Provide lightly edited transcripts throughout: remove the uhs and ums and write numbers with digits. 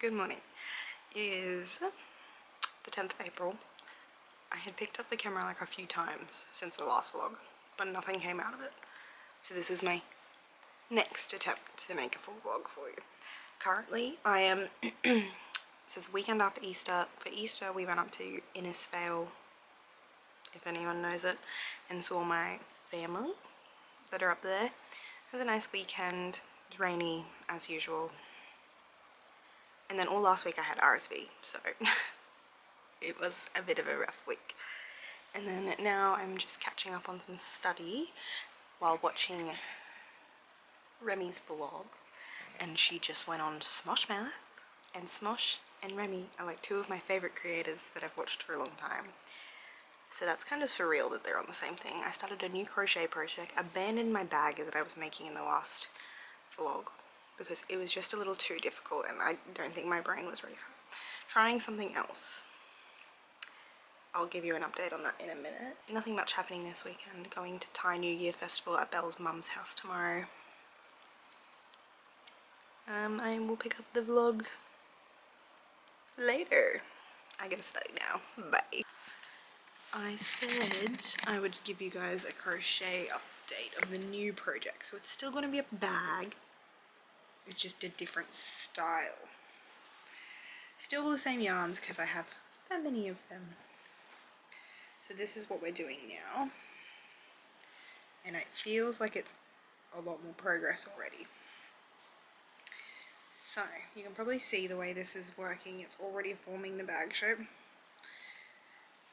Good morning. It is the 10th of April. I had picked up the camera like a few times since the last vlog, but nothing came out of it. So this is my next attempt to make a full vlog for you. Currently, I am, so it's the weekend after Easter. For Easter, we went up to Innisfail, if anyone knows it, and saw my family that are up there. It was a nice weekend. It was rainy, as usual. And then all last week I had RSV, so it was a bit of a rough week. And then now I'm just catching up on some study while watching Remy's vlog. And she just went on Smosh Math, and Smosh and Remy are like two of my favourite creators that I've watched for a long time. So that's kind of surreal that they're on the same thing. I started a new crochet project, abandoned my bag that I was making in the last vlog, because it was just a little too difficult and I don't think my brain was ready for it. Trying something else. I'll give you an update on that in a minute. Nothing much happening this weekend. Going to Thai New Year Festival at Belle's mum's house tomorrow. I will pick up the vlog later. I gotta study now. Bye. I said I would give you guys a crochet update of the new project. So it's still going to be a bag. It's just a different style. Still the same yarns because I have so many of them. So this is what we're doing now. And it feels like it's a lot more progress already. So you can probably see the way this is working. It's already forming the bag shape.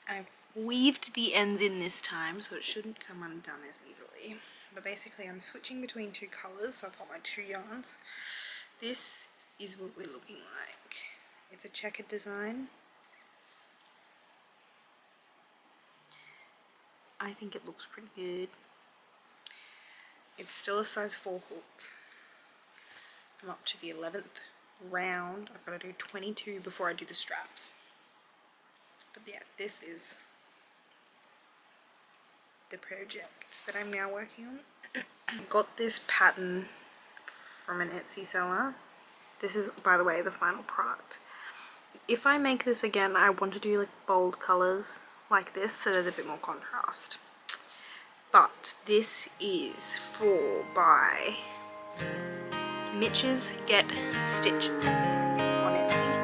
I've weaved the ends in this time, so it shouldn't come undone as easily. But basically I'm switching between two colours, so I've got my two yarns. This is what we're looking like. It's a checkered design. I think it looks pretty good. It's still a size 4 hook. I'm up to the 11th round. I've got to do 22 before I do the straps. But yeah, this is the project that I'm now working on. I got this pattern from an Etsy seller. This is, by the way, the final product. If I make this again, I want to do like bold colours like this, so there's a bit more contrast. But this is by Mitch's Get Stitches on Etsy.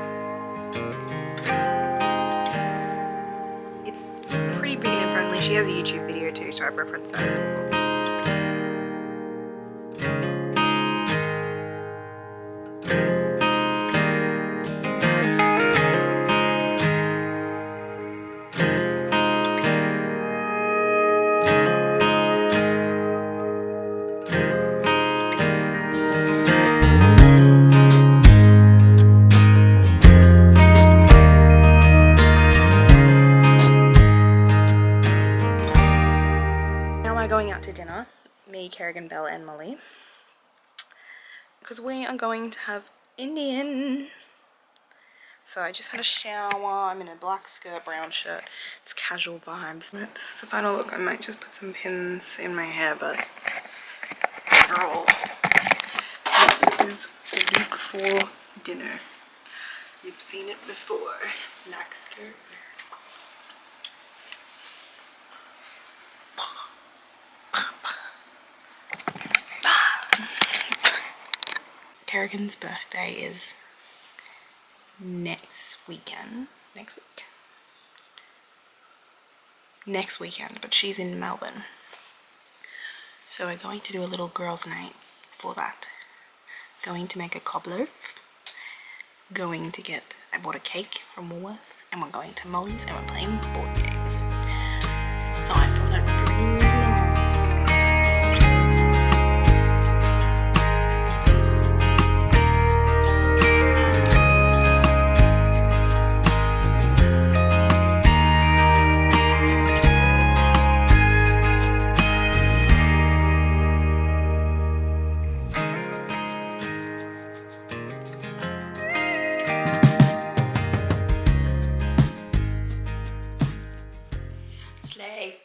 It's pretty beginner friendly. She has a YouTube video too, so I've referenced that as well. Going out to dinner, me, Kerrigan, Belle and Molly, because we are going to have Indian. So I just had a shower. I'm in a black skirt, brown shirt. It's casual vibes. This is the final look. I might just put some pins in my hair, but overall, this is the look for dinner. You've seen it before. Black skirt. Kerrigan's birthday is next weekend, but she's in Melbourne. So we're going to do a little girls' night for that. Going to make a cobbler. I bought a cake from Woolworths, and we're going to Molly's and we're playing board games. So I thought I'd bring you along. Slay.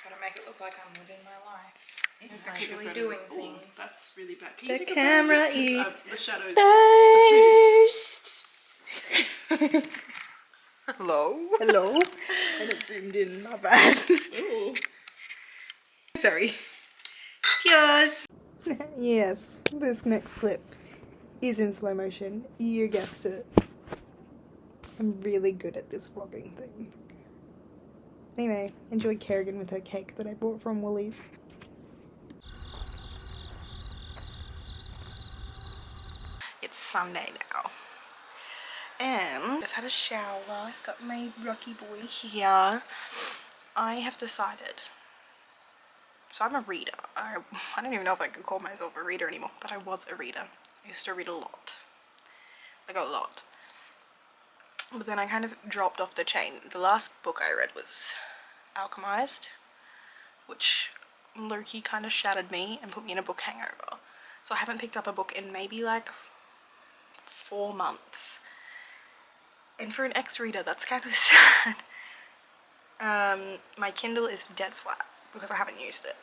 Gotta make it look like I'm living my life. I'm actually doing things. That's really bad. The camera eats the shadows. Day. Hello? Hello? And it zoomed in, not bad. Ooh. Sorry. Cheers! Yes, this next clip is in slow motion. You guessed it. I'm really good at this vlogging thing. Anyway, enjoy Kerrigan with her cake that I bought from Woolies. It's Sunday now. And just had a shower. I've got my rocky boy here. I have decided. So I'm a reader. I don't even know if I could call myself a reader anymore, but I was a reader. I used to read a lot. Like a lot. But then I kind of dropped off the chain. The last book I read was Alchemized, which low-key kind of shattered me and put me in a book hangover. So I haven't picked up a book in maybe like 4 months. And for an ex-reader, that's kind of sad. My Kindle is dead flat because I haven't used it.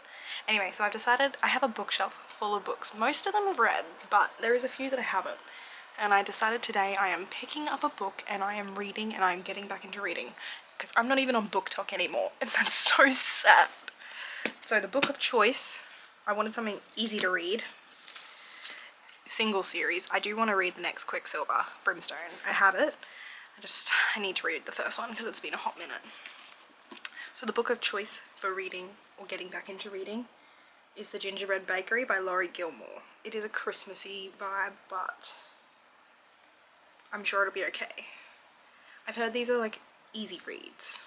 Anyway, so I've decided I have a bookshelf full of books. Most of them I've read, but there is a few that I haven't. And I decided today I am picking up a book and I am reading and I'm getting back into reading. Because I'm not even on BookTok anymore and that's so sad. So the book of choice, I wanted something easy to read. Single series. I do want to read the next Quicksilver, Brimstone. I have it. I need to read the first one because it's been a hot minute. So the book of choice for reading or getting back into reading is The Gingerbread Bakery by Laurie Gilmore. It is a Christmassy vibe, but I'm sure it'll be okay. I've heard these are like easy reads.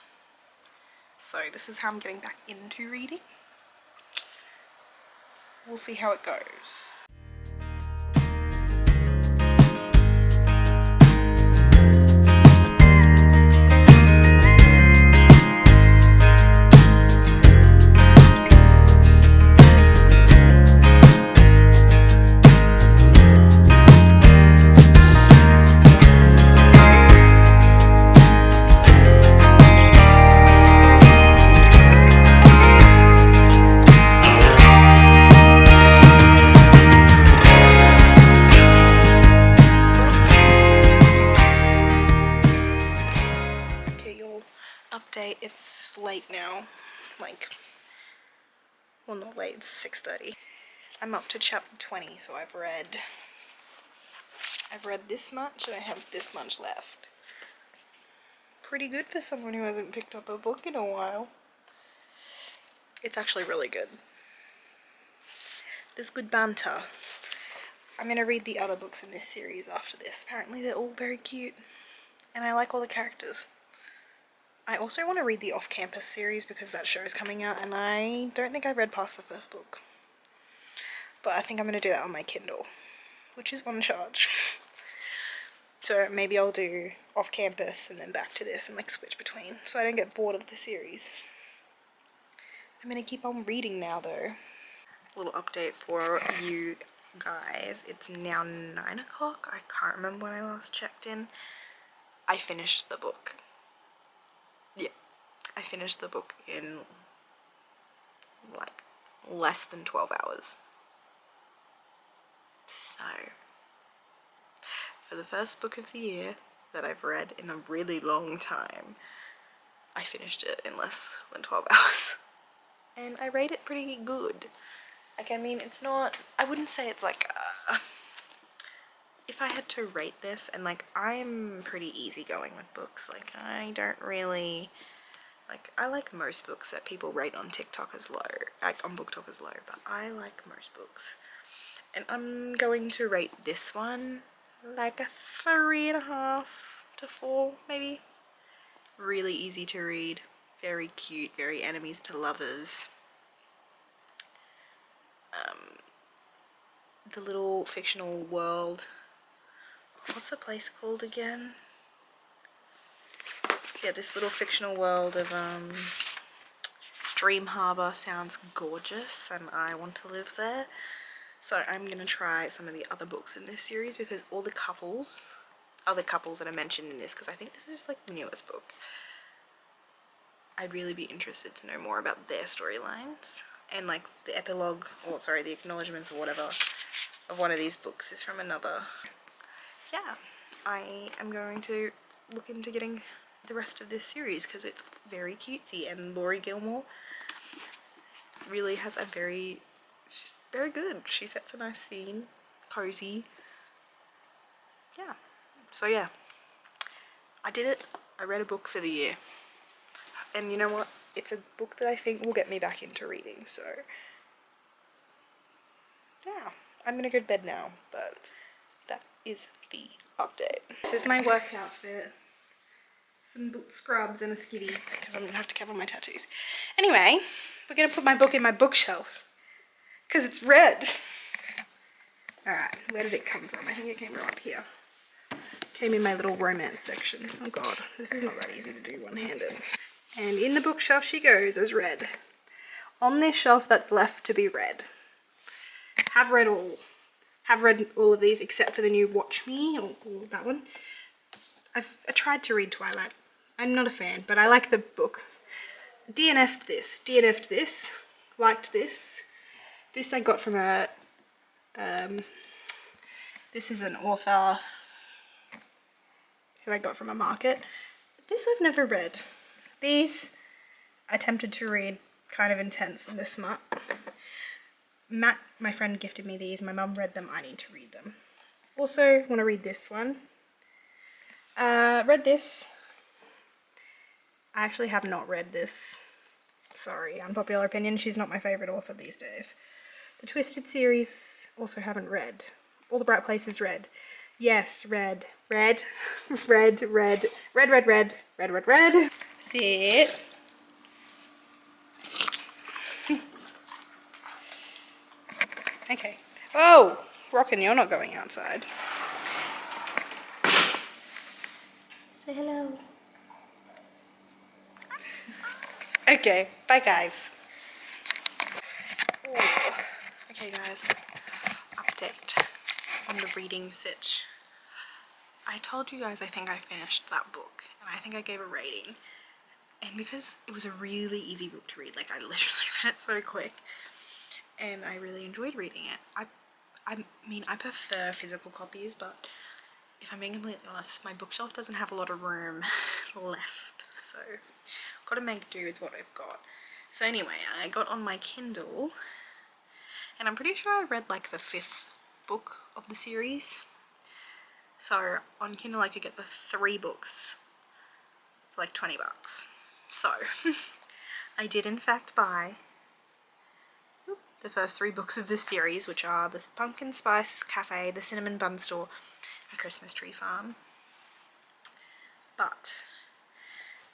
So this is how I'm getting back into reading. We'll see how it goes. Update, it's late now, like, well not late, it's 6:30. I'm up to chapter 20, so I've read this much and I have this much left. Pretty good for someone who hasn't picked up a book in a while. It's actually really good. There's good banter. I'm gonna read the other books in this series after this. Apparently they're all very cute and I like all the characters. I also want to read the Off-Campus series because that show is coming out and I don't think I've read past the first book. But I think I'm going to do that on my Kindle, which is on charge. So maybe I'll do Off-Campus and then back to this and like switch between so I don't get bored of the series. I'm going to keep on reading now though. Little update for you guys. It's now 9 o'clock. I can't remember when I last checked in. I finished the book. Yeah, I finished the book in like less than 12 hours. So, for the first book of the year that I've read in a really long time, I finished it in less than 12 hours. And I rate it pretty good. Like, I mean, it's not, I wouldn't say it's like, if I had to rate this, and like, I'm pretty easygoing with books, like, I don't really, like, I like most books that people rate on TikTok as low, like on BookTok as low, but I like most books. And I'm going to rate this one like a 3.5 to 4, maybe. Really easy to read, very cute, very enemies to lovers. The little fictional world, what's the place called again? Yeah, this little fictional world of Dream Harbor sounds gorgeous and I want to live there. So I'm going to try some of the other books in this series because all the other couples that are mentioned in this, because I think this is like the newest book, I'd really be interested to know more about their storylines. And like the epilogue, or sorry, the acknowledgements or whatever of one of these books is from another. Yeah, I am going to look into getting the rest of this series because it's very cutesy, and Laurie Gilmore really has a she's very good. She sets a nice scene, cozy. Yeah, so yeah, I did it. I read a book for the year, and you know what, it's a book that I think will get me back into reading. So yeah, I'm gonna go to bed now, but that is the update. This is my work outfit. Some boot scrubs and a skivvy because I'm gonna have to cover my tattoos. Anyway, we're gonna put my book in my bookshelf because it's red. Alright, where did it come from? I think it came from up here. Came in my little romance section. Oh god, this is not that easy to do one-handed. And in the bookshelf she goes as red. On this shelf that's left to be read. Have read all of these except for the new Watch Me, or that one. I tried to read Twilight. I'm not a fan, but I like the book. DNF'd this, liked this. This I got from a, this is an author who I got from a market. This I've never read. These I attempted to read, kind of intense and they're smart. Matt, my friend, gifted me these. My mum read them. I need to read them. Also want to read this one. Read this. I actually have not read this. Sorry, unpopular opinion. She's not my favourite author these days. The Twisted series also haven't read. All the Bright Places read. Yes, read. Red. Red, red. Red, red, red. Red, red, red. Sit. Okay. Oh! Rockin', you're not going outside. Say hello. Okay, bye guys. Oh. Okay guys, update on the reading sitch. I told you guys I think I finished that book, and I think I gave a rating. And because it was a really easy book to read, like I literally read it so quick, and I really enjoyed reading it. I mean, I prefer physical copies, but if I'm being completely honest, my bookshelf doesn't have a lot of room left, so gotta make do with what I've got. So anyway, I got on my Kindle, and I'm pretty sure I read like the 5th book of the series. So on Kindle I could get the 3 books for like 20 bucks. So I did in fact buy the first 3 books of this series, which are the Pumpkin Spice Cafe, the Cinnamon Bun Store, and Christmas Tree Farm. But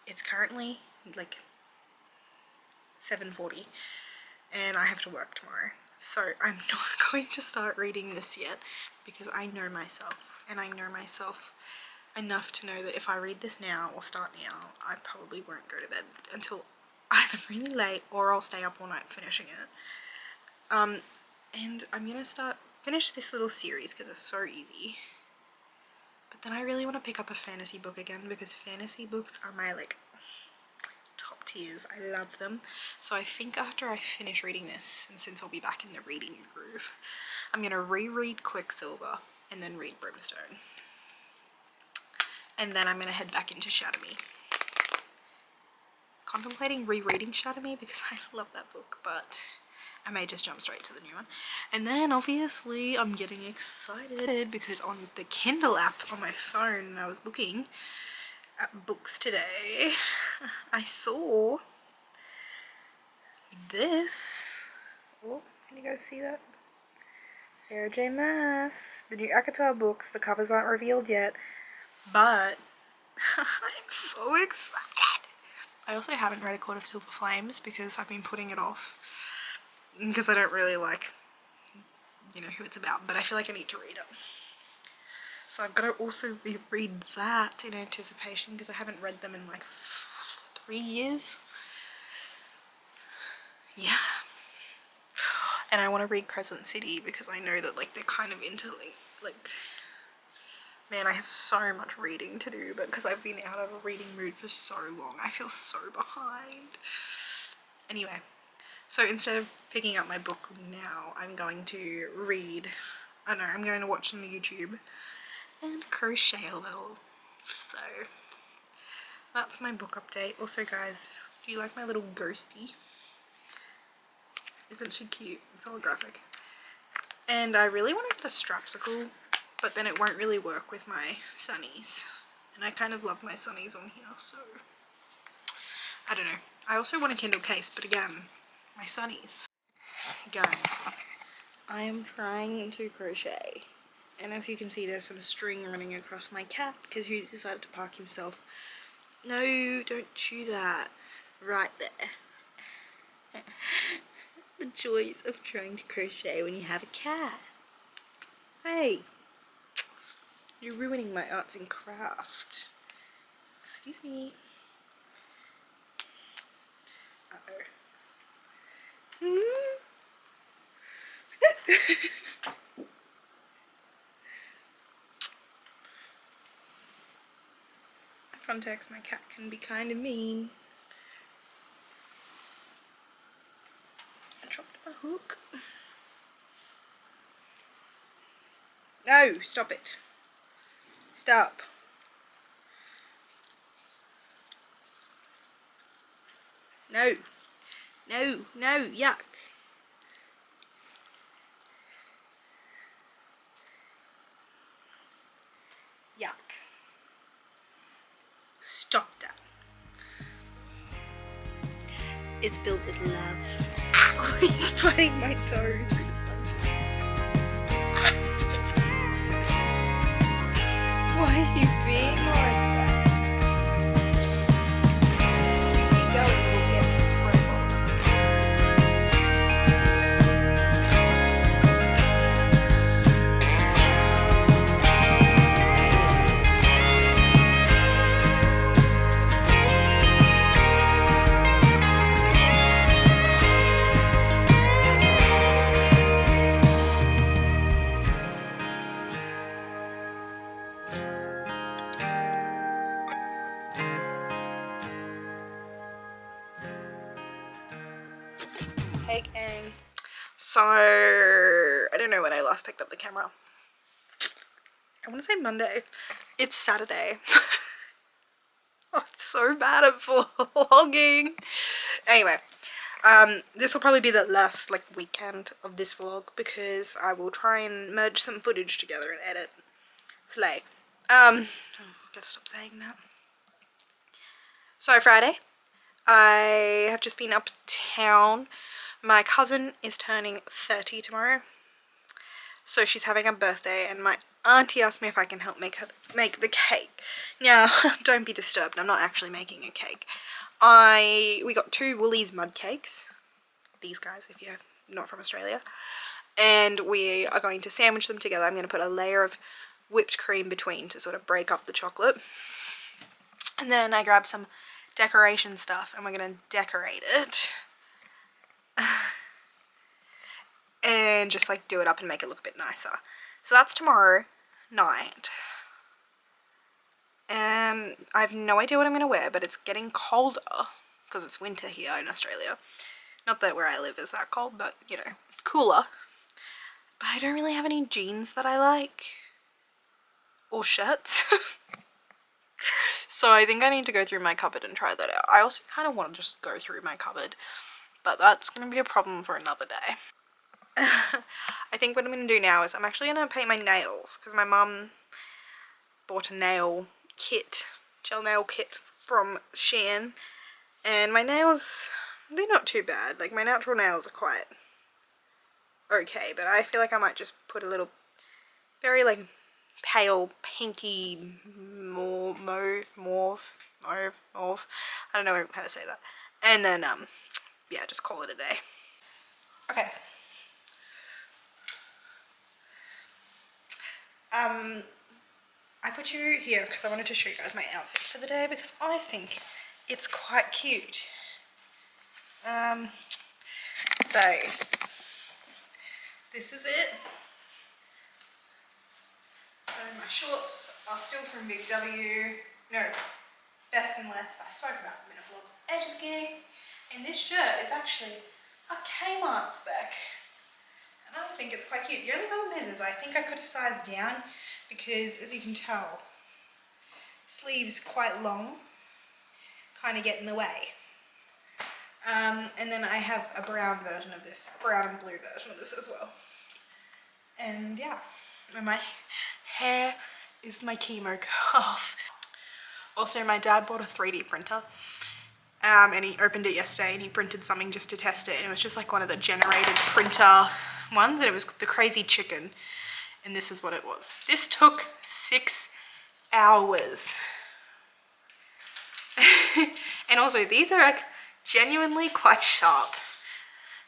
it's currently like 7:40 and I have to work tomorrow. So I'm not going to start reading this yet because I know myself, and I know myself enough to know that if I read this now or start now, I probably won't go to bed until either really late or I'll stay up all night finishing it. And I'm gonna finish this little series because it's so easy. But then I really want to pick up a fantasy book again because fantasy books are my like top tiers. I love them. So I think after I finish reading this, and since I'll be back in the reading groove, I'm gonna reread Quicksilver and then read Brimstone. And then I'm gonna head back into Shatter Me. Contemplating rereading Shatter Me because I love that book, but I may just jump straight to the new one. And then obviously I'm getting excited because on the Kindle app on my phone, I was looking at books today, I saw this. Oh, can you guys see that? Sarah J Maas, the new ACOTAR books. The covers aren't revealed yet, but I'm so excited. I also haven't read A Court of Silver Flames because I've been putting it off because I don't really like, you know, who it's about, but I feel like I need to read it. So I've got to also reread that in anticipation because I haven't read them in like 3 years. Yeah. And I want to read Crescent City because I know that like they're kind of interlinked. Like, man, I have so much reading to do, but because I've been out of a reading mood for so long, I feel so behind. Anyway, so instead of picking up my book now, I'm going to read, I'm going to watch on YouTube and crochet a little. So that's my book update. Also guys, do you like my little ghostie? Isn't she cute? It's holographic. And I really want to get a strapsicle, but then it won't really work with my sunnies. And I kind of love my sunnies on here, so I don't know. I also want a Kindle case, but again, my sunnies. Guys, I am trying to crochet. And as you can see, there's some string running across my cat because he decided to park himself. No, don't chew that. Right there. The joys of trying to crochet when you have a cat. Hey, you're ruining my arts and craft. Excuse me. Uh-oh. Context, my cat can be kind of mean. I dropped my hook. No, stop it. Stop. No. No, no, yuck. Yuck. Stop that. It's built with love. Ow, he's biting my toes. Why are you being like that? You keep going, you'll get this forever. Hey gang. So, I don't know when I last picked up the camera. I want to say Monday. It's Saturday. I'm so bad at vlogging. Anyway, this will probably be the last like weekend of this vlog because I will try and merge some footage together and edit. Slay. Gotta stop saying that. So Friday, I have just been uptown. My cousin is turning 30 tomorrow. So she's having a birthday and my auntie asked me if I can help make the cake. Now, don't be disturbed, I'm not actually making a cake. We got 2 Woolies mud cakes. These guys, if you're not from Australia. And we are going to sandwich them together. I'm going to put a layer of whipped cream between to sort of break up the chocolate. And then I grabbed some decoration stuff and we're going to decorate it. And just like do it up and make it look a bit nicer. So that's tomorrow night. And I have no idea what I'm going to wear, but it's getting colder because it's winter here in Australia. Not that where I live is that cold, but you know, it's cooler. But I don't really have any jeans that I like. Or shirts. So I think I need to go through my cupboard and try that out. I also kind of want to just go through my cupboard. But that's going to be a problem for another day. I think what I'm going to do now is I'm actually going to paint my nails. Because my mum bought a nail kit. Gel nail kit from Shein. And my nails, they're not too bad. Like my natural nails are quite okay. But I feel like I might just put a little very like pale pinky mauve. I don't know how to say that. And then yeah, just call it a day. Okay. I put you here because I wanted to show you guys my outfit for the day because I think it's quite cute. So this is it. So my shorts are still from Big W. No, Best and Less. I spoke about them in a vlog ages ago. And this shirt is actually a Kmart spec. And I think it's quite cute. The only problem is I think I could have sized down because, as you can tell, sleeves quite long. kind of get in the way. And then I have a brown version of this, brown and blue version of this as well. And yeah, and my hair is my chemo curls. Also, my dad bought a 3D printer. And he opened it yesterday and he printed something just to test it, and it was just like one of the generated printer ones, and it was the crazy chicken, and this is what it was. This took 6 hours. And also these are like genuinely quite sharp,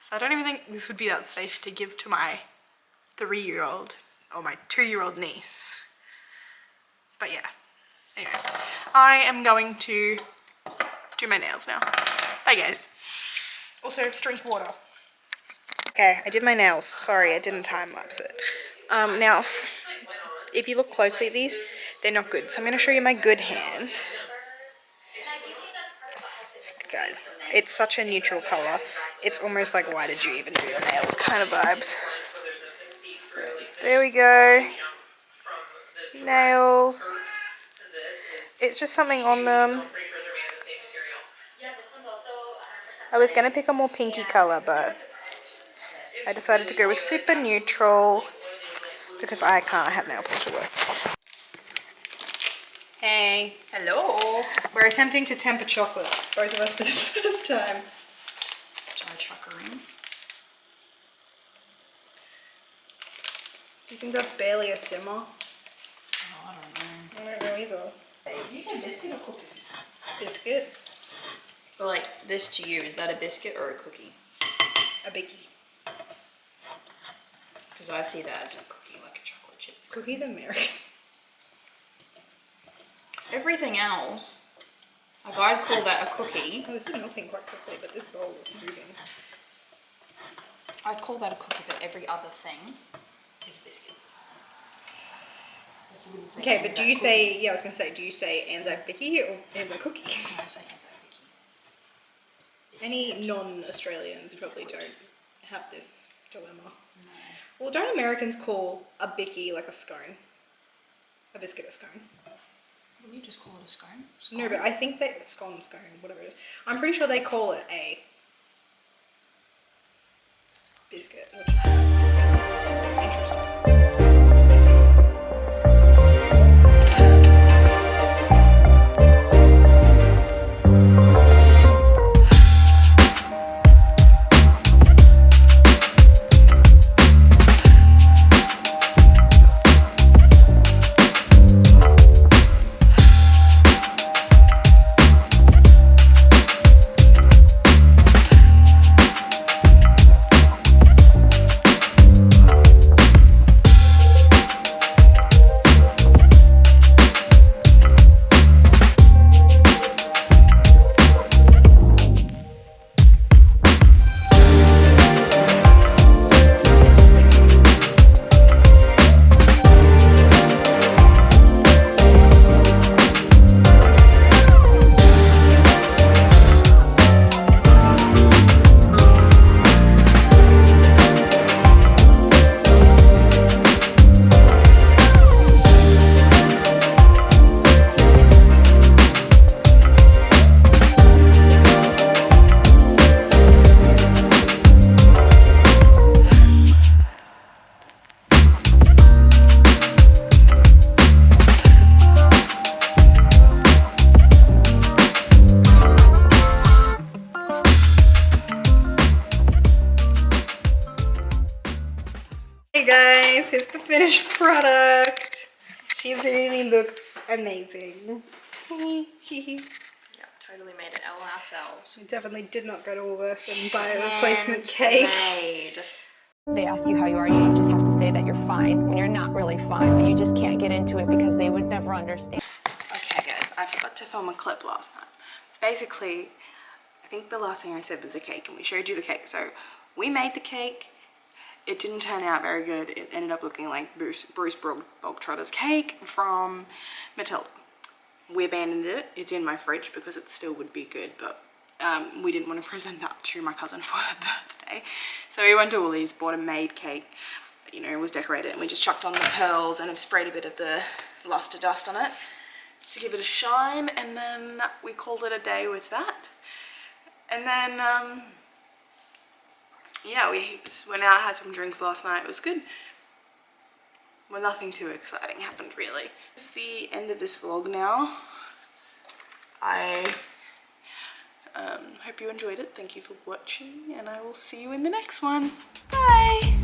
so I don't even think this would be that safe to give to my 3-year-old or my 2-year-old niece. But yeah, anyway, I am going to do my nails now. Bye guys. Also, drink water. Okay, I did my nails. Sorry, I didn't time lapse it. Now, if you look closely at these, they're not good. So I'm going to show you my good hand. Guys, it's such a neutral color. It's almost like, why did you even do your nails kind of vibes. So, there we go. Nails. It's just something on them. I was going to pick a more pinky color, but I decided to go with super neutral because I can't have nail polish at work. Hey. Hello. We're attempting to temper chocolate, both of us for the first time. Try chuckering. Do you think that's barely a simmer? Oh, I don't know. I don't know either. You said biscuit or cookie? Biscuit. But like, this to you, is that a biscuit or a cookie? A biggie. Because I see that as a cookie, like a chocolate chip. Cookies are American. Everything else, like I'd call that a cookie. Oh, this is melting quite quickly, but this bowl is moving. I'd call that a cookie, but every other thing is biscuit. Like Okay, but do you say, yeah, I was going to say, do you say Anzac Vicky or Anzac Cookie? No, I say Anzac Vicky. Any non-Australians probably don't have this dilemma. No. Well, don't Americans call a bicky like a scone? A biscuit a scone? Well, you just call it a scone. No, but I think they, scone, whatever it is. I'm pretty sure they call it a biscuit, which is interesting. Hey guys, here's the finished product. She really looks amazing. Yeah, totally made it all ourselves. We definitely did not go to Woolworths and buy a replacement cake. Made. They ask you how you are, you just have to say that you're fine when you're not really fine, but you just can't get into it because they would never understand. Okay guys, I forgot to film a clip last night. Basically, I think the last thing I said was the cake, and we showed you the cake. So we made the cake. It didn't turn out very good. It ended up looking like Bruce Bogtrotter's cake from Matilda. We abandoned it. It's in my fridge because it still would be good, but we didn't want to present that to my cousin for her birthday. So we went to Woolies, bought a made cake, you know, it was decorated, and we just chucked on the pearls and I've sprayed a bit of the luster dust on it. to give it a shine, and then we called it a day with that. And then yeah, we just went out, had some drinks last night. It was good. Well, nothing too exciting happened really. It's the end of this vlog now. I hope you enjoyed it. Thank you for watching, and I will see you in the next one. Bye!